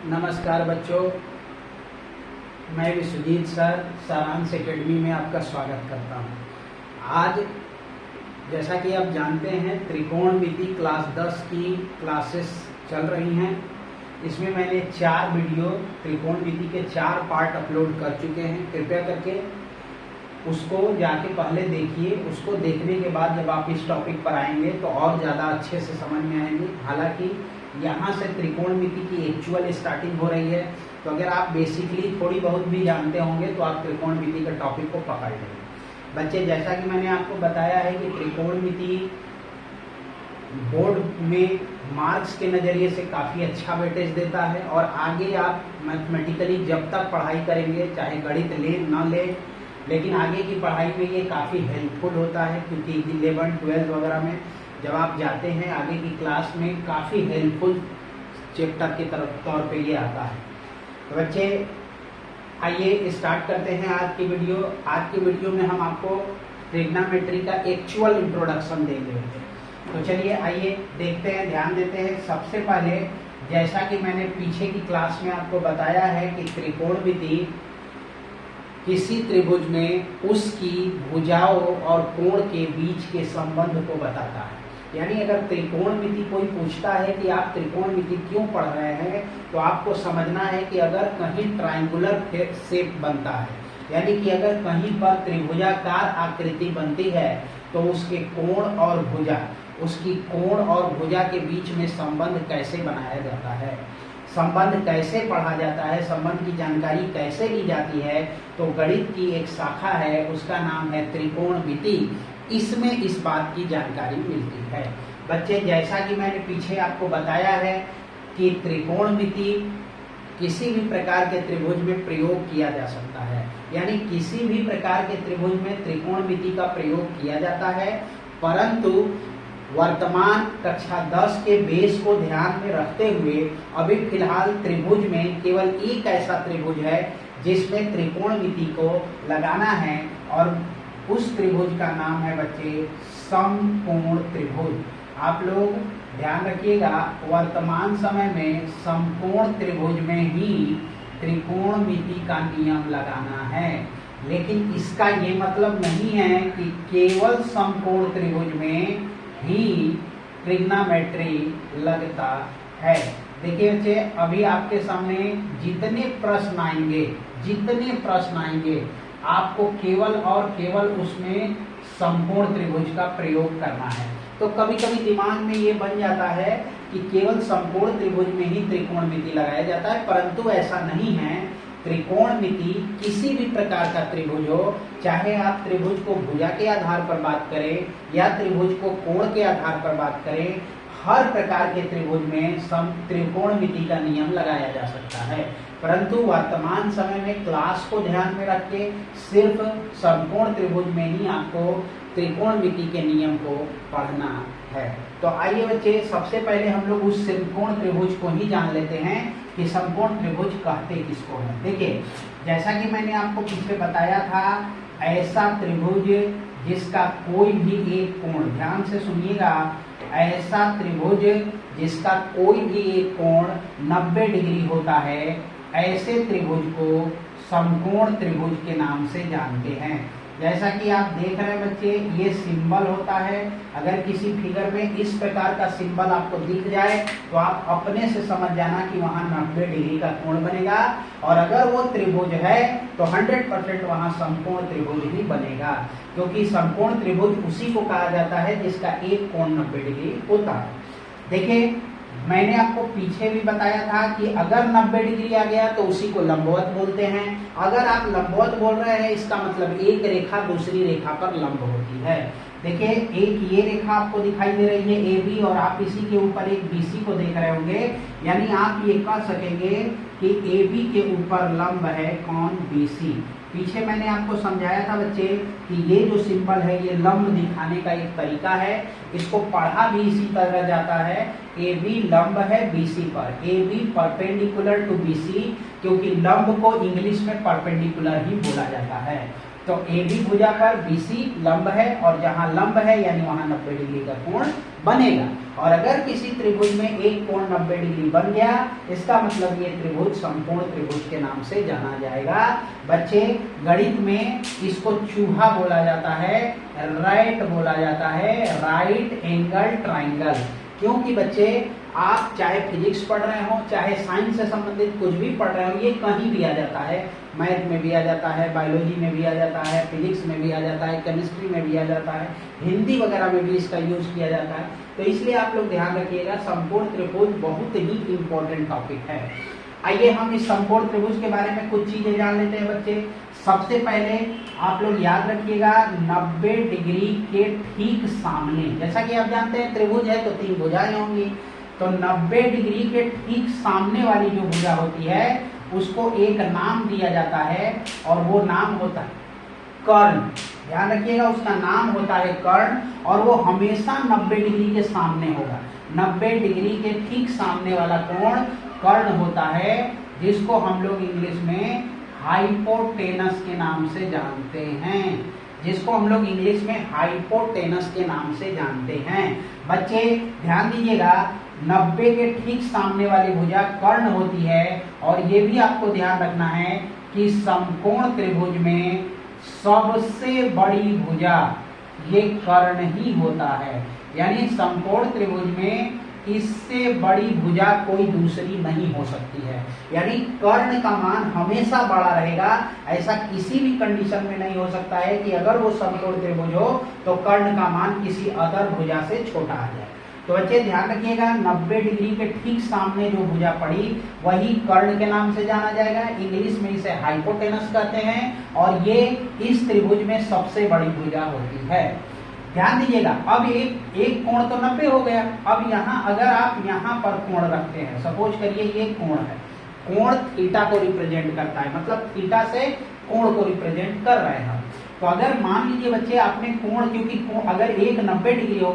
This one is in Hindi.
नमस्कार बच्चों, मैं विश्वजीत सर सारांश एकेडमी में आपका स्वागत करता हूं। आज जैसा कि आप जानते हैं त्रिकोणमिति क्लास 10 की क्लासेस चल रही हैं। इसमें मैंने 4 वीडियो त्रिकोणमिति के 4 पार्ट अपलोड कर चुके हैं। कृपया करके उसको जाके पहले देखिए। उसको देखने के बाद जब आप इस टॉपिक पर आएंगे तो और ज़्यादा अच्छे से समझ में आएंगे। हालांकि यहाँ से त्रिकोणमिति की एक्चुअल स्टार्टिंग हो रही है, तो अगर आप बेसिकली थोड़ी बहुत भी जानते होंगे तो आप त्रिकोणमिति के टॉपिक को पकड़ लेंगे। बच्चे, जैसा कि मैंने आपको बताया है कि त्रिकोणमिति बोर्ड में मार्क्स के नज़रिए से काफ़ी अच्छा वेटेज देता है और आगे आप मैथमेटिकली जब तक पढ़ाई करेंगे, चाहे गणित ले ना ले, लेकिन आगे की पढ़ाई में ये काफ़ी हेल्पफुल होता है, क्योंकि 11, 12 वगैरह में जब आप जाते हैं आगे की क्लास में काफ़ी हेल्पफुल चैप्टर के तौर पे ये आता है। तो बच्चे, आइए स्टार्ट करते हैं आज की वीडियो। आज की वीडियो में हम आपको ट्रिग्नोमेट्री का एक्चुअल इंट्रोडक्शन देंगे। तो चलिए आइए देखते हैं, ध्यान देते हैं। सबसे पहले, जैसा कि मैंने पीछे की क्लास में आपको बताया है कि त्रिकोणमिति किसी त्रिभुज में उसकी भुजाओं और कोण के बीच के संबंध को बताता है। यानी अगर त्रिकोणमिति कोई पूछता है कि आप त्रिकोणमिति क्यों पढ़ रहे हैं, तो आपको समझना है कि अगर कहीं ट्रायंगुलर शेप बनता है, यानी कि अगर कहीं पर त्रिभुजाकार आकृति बनती है, तो उसके कोण और भुजा, उसकी कोण और भुजा के बीच में संबंध कैसे बनाया जाता है, संबंध कैसे पढ़ा जाता है, संबंध की जानकारी कैसे ली जाती है, तो गणित की एक शाखा है, उसका नाम है त्रिकोणमिति। इसमें इस बात की जानकारी मिलती है। बच्चे, जैसा कि मैंने पीछे आपको बताया है कि त्रिकोणमिति किसी भी प्रकार के त्रिभुज में प्रयोग किया जा सकता है, यानी किसी भी प्रकार के त्रिभुज में त्रिकोणमिति का प्रयोग किया जाता है। परंतु वर्तमान कक्षा 10 के बेस को ध्यान में रखते हुए अभी फिलहाल त्रिभुज में केवल एक ऐसा त्रिभुज है जिसमें त्रिकोणमिति को लगाना है, और उस त्रिभुज का नाम है बच्चे समकोण त्रिभुज। आप लोग ध्यान रखिएगा, वर्तमान समय में समकोण त्रिभुज में ही त्रिकोणमिति का नियम लगाना है। लेकिन इसका ये मतलब नहीं है कि केवल समकोण त्रिभुज में ही ट्रिग्नोमेट्री लगता है। देखिए बच्चे, अभी आपके सामने जितने प्रश्न आएंगे आपको केवल और केवल उसमें समकोण त्रिभुज का प्रयोग करना है। तो कभी कभी दिमाग में ये बन जाता है कि केवल समकोण त्रिभुज में ही त्रिकोणमिति लगाया जाता है, परंतु ऐसा नहीं है। त्रिकोणमिति किसी भी प्रकार का त्रिभुज हो, चाहे आप त्रिभुज को भुजा के आधार पर बात करें या त्रिभुज को कोण के आधार पर बात करें, हर प्रकार के त्रिभुज में त्रिकोणमिति का नियम लगाया जा सकता है। परंतु वर्तमान समय में क्लास को ध्यान में रख के सिर्फ समकोण त्रिभुज में ही आपको त्रिकोणमिति के नियम को पढ़ना है। तो आइए बच्चे, सबसे पहले हम लोग उस समकोण त्रिभुज को ही जान लेते हैं कि समकोण त्रिभुज कहते किसको हैं। देखिए, जैसा कि मैंने आपको पीछे बताया था, ऐसा त्रिभुज जिसका कोई भी एक कोण, ध्यान से सुनिएगा, ऐसा त्रिभुज जिसका कोई भी एक कोण 90 डिग्री होता है, ऐसे त्रिभुज को समकोण त्रिभुज के नाम से जानते हैं। जैसा कि आप देख रहे हैं बच्चे, ये सिंबल होता है। अगर किसी फिगर में इस प्रकार का सिंबल आपको दिख जाए तो आप अपने से समझ जाना कि वहां 90 डिग्री का कोण बनेगा, और अगर वो त्रिभुज है तो 100% वहां समकोण त्रिभुज ही बनेगा, क्योंकि समकोण त्रिभुज उसी को कहा जाता है जिसका एक कोण 90 डिग्री होता है। देखिए, मैंने आपको पीछे भी बताया था कि अगर 90 डिग्री आ गया तो उसी को लंबवत बोलते हैं। अगर आप लंबवत बोल रहे हैं, इसका मतलब एक रेखा दूसरी रेखा पर लंब होती है। देखिए, एक ये रेखा आपको दिखाई दे रही है AB, और आप इसी के ऊपर एक BC को देख रहे होंगे, यानी आप ये कह सकेंगे कि AB के ऊपर लंब है कौन? BC। पीछे मैंने आपको समझाया था बच्चे कि ये जो सिंबल है ये लंब दिखाने का एक तरीका है। इसको पढ़ा भी इसी तरह जाता है, AB लंब है BC पर, AB परपेंडिकुलर टू BC, क्योंकि लंब को इंग्लिश में परपेंडिकुलर ही बोला जाता है। तो AB भुजा पर BC लंब है और जहां लंब है यानी वहां 90 डिग्री का कोण बनेगा। और अगर किसी त्रिभुज में एक कोण 90 डिग्री बन गया, इसका मतलब ये त्रिभुज समकोण त्रिभुज के नाम से जाना जाएगा। बच्चे गणित में इसको चूहा बोला जाता है, राइट बोला जाता है, राइट एंगल ट्राइंगल। क्योंकि बच्चे आप चाहे फिजिक्स पढ़ रहे हो, चाहे साइंस से संबंधित कुछ भी पढ़ रहे हो, ये कहीं भी आ जाता है। मैथ में भी आ जाता है, बायोलॉजी में भी आ जाता है, फिजिक्स में भी आ जाता है, केमिस्ट्री में भी आ जाता है, हिंदी वगैरह में भी इसका यूज किया जाता है। तो इसलिए आप लोग ध्यान रखिएगा, समकोण त्रिभुज बहुत ही इंपॉर्टेंट टॉपिक है। आइए हम इस समकोण त्रिभुज के बारे में कुछ चीजें जान लेते हैं बच्चे। सबसे पहले आप लोग याद रखिएगा 90 डिग्री के ठीक सामने, जैसा कि आप जानते हैं त्रिभुज है तो 3 भुजाएं होंगी, तो 90 डिग्री के ठीक सामने वाली जो भुजा होती है उसको एक नाम दिया जाता है और वो नाम होता है कर्ण। ध्यान रखिएगा, उसका नाम होता है कर्ण और वो हमेशा 90 डिग्री के सामने होगा। 90 डिग्री के ठीक सामने वाला कोण कर्ण होता है, जिसको हम लोग इंग्लिश में हाइपोटेनस के नाम से जानते हैं, जिसको हम लोग इंग्लिश में हाइपोटेनस के नाम से जानते हैं। बच्चे ध्यान दीजिएगा, 90 के ठीक सामने वाली भुजा कर्ण होती है और ये भी आपको ध्यान रखना है कि समकोण त्रिभुज में सबसे बड़ी भुजा ये कर्ण ही होता है। यानी समकोण त्रिभुज में इससे बड़ी भुजा कोई दूसरी नहीं हो सकती है। यानी कर्ण का मान हमेशा बड़ा रहेगा। ऐसा किसी भी कंडीशन में नहीं हो सकता है कि अगर वो समकोण त्रिभुज हो तो कर्ण का मान किसी अदर भुजा से छोटा आ जाए। तो बच्चे ध्यान रखिएगा, 90 डिग्री के ठीक सामने जो भुजा पड़ी वही कर्ण के नाम से जाना जाएगा। इंग्लिश में इसे हाइपोटेनस कहते हैं और ये इस त्रिभुज में सबसे बड़ी भुजा होती है। ध्यान दीजिएगा, अब एक कोण तो 90 हो गया। अब यहाँ अगर आप यहाँ पर कोण रखते हैं, सपोज करिए ये कोण है, कोण थीटा को रिप्रेजेंट करता है, मतलब थीटा से कोण को रिप्रेजेंट कर रहे हैं। तो अगर मान लीजिए बच्चे आपने कोण, क्योंकि अगर एक 90 डिग्री हो गया